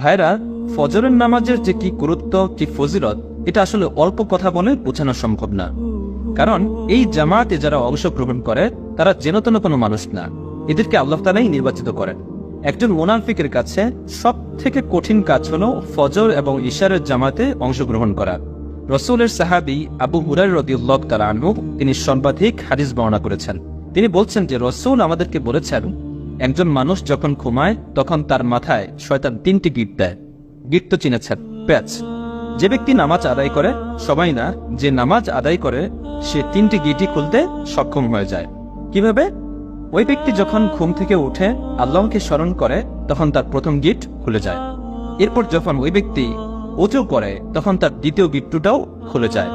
ভাইরা, ফজরের নামাজের যে কি গুরুত্ব, কি ফজিলত, এটা আসলে অল্প কথা বলে বোঝানো সম্ভব না। কারণ এই জামাতে যারা অংশগ্রহণ করে তারা যেন কোনো মানুষ না, এদেরকে আল্লাহ তাআলাই নির্বাচিত করেন। একজন মুনাফিকের কাছে সব থেকে কঠিন কাজ হলো ফজর এবং ইশারের জামাতে অংশগ্রহণ করা। রাসূলের সাহাবী আবু হুরায়রা রাদিয়াল্লাহু তাআলা আনহু তিনি সর্বাধিক হাদিস বর্ণনা করেছেন। তিনি বলছেন যে রাসূল আমাদেরকে বলেছেন, একজন মানুষ যখন ঘুমায় তখন তার মাথায় শয়তান 3টি গিট দেয়। গিট তো চিনেছেন, প্যাচ। যে ব্যক্তি নামাজ আদায় করে, সবাই না, যে নামাজ আদায় করে সে 3টি গিটই খুলতে সক্ষম হয়ে যায়। কিভাবে? ওই ব্যক্তি যখন ঘুম থেকে উঠে আল্লাহকে স্মরণ করে তখন তার প্রথম গিট খুলে যায়। এরপর যখন ওই ব্যক্তি ওযু করে তখন তার দ্বিতীয় গিটটাও খুলে যায়।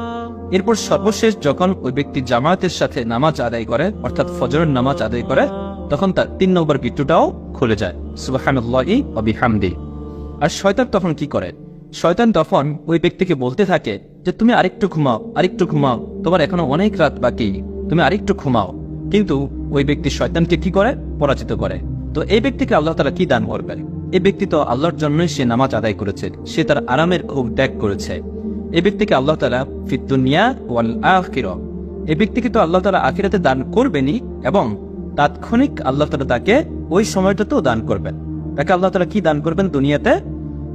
এরপর সর্বশেষ যখন ওই ব্যক্তি জামাতের সাথে নামাজ আদায় করে, অর্থাৎ ফজরের নামাজ আদায় করে, তখন তার 3 নম্বর গিটটাও খুলে যায়। সুবহানাল্লাহি ওয়া বিহামদিহি। আর শয়তান তখন কি করে? শয়তান তখন ওই ব্যক্তিকে বলতে থাকে যে তুমি আরেকটু ঘুমাও, আরেকটু ঘুমাও, তোমার এখনো অনেক রাত বাকি, তুমি আরেকটু ঘুমাও। কিন্তু ওই ব্যক্তি শয়তানকে কি করে? পরাজিত করে। তো এই ব্যক্তিকে আল্লাহ তাআলা কি দান করবেন? এই ব্যক্তি তো আল্লাহর জন্যই সে নামাজ আদায় করেছে, সে তার আরামের ঘুম ত্যাগ করেছে। এই ব্যক্তিকে আল্লাহ তাআলা ফিদ দুনিয়া ওয়াল আখিরাহ, এই ব্যক্তিকে তো আল্লাহ তাআলা আখিরাতে দান করবেনই, এবং তাৎক্ষণিক আল্লাহ তাআলা তাকে ওই সময়টাতেও দান করবেন। তাকে আল্লাহ তাআলা কি দান করবেন দুনিয়াতে?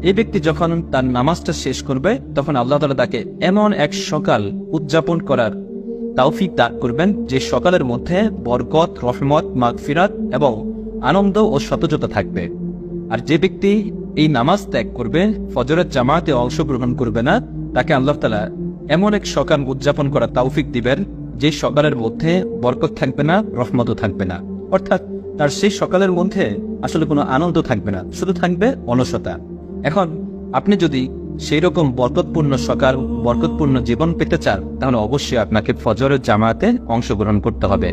এই ব্যক্তি যখন তার নামাজটা শেষ করবে তখন আল্লাহ তাআলা তাকে এমন এক সকাল উদযাপন করার তৌফিক দান করবেন যে সকালের মধ্যে বরকত, রহমত, মাগফিরাত এবং আনন্দ ও সতেজতা থাকবে। আর যে ব্যক্তি এই নামাজ ত্যাগ করবে, ফজরের জামাতে অংশগ্রহণ করবে না, তাকে আল্লাহ তাআলা এমন এক সকাল উদযাপন করার তৌফিক দিবেন যে সকালের মধ্যে বরকত থাকবে না, রহমতও থাকবে না। অর্থাৎ তার সেই সকালের মধ্যে আসলে কোনো আনন্দ থাকবে না, শুধু থাকবে অলসতা। এখন আপনি যদি সেই রকম বরকতপূর্ণ সকাল, বরকতপূর্ণ জীবন পেতে চান, তাহলে অবশ্যই আপনাকে ফজরের জামাতে অংশগ্রহণ করতে হবে।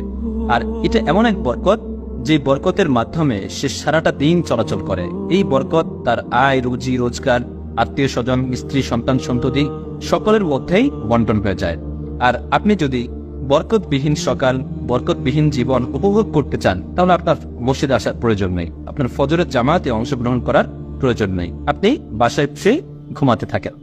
আর এটা এমন এক বরকত যে বরকতের মাধ্যমে সে সারাটা দিন চলাচল করে। এই বরকত তার আয়, রুজি, রোজগার, আত্মীয় স্বজন, স্ত্রী, সন্তান, সন্ততি সকলের মধ্যেই বন্টন হয়ে যায়। আর আপনি যদি বরকতবিহীন সকাল, বরকতবিহীন জীবন উপভোগ করতে চান, তাহলে আপনার মসজিদে আসার প্রয়োজন নেই, আপনার ফজরের জামাতে অংশগ্রহণ করার প্রয়োজন নেই, আপনি বাসায় বসে ঘুমাতে থাকেন।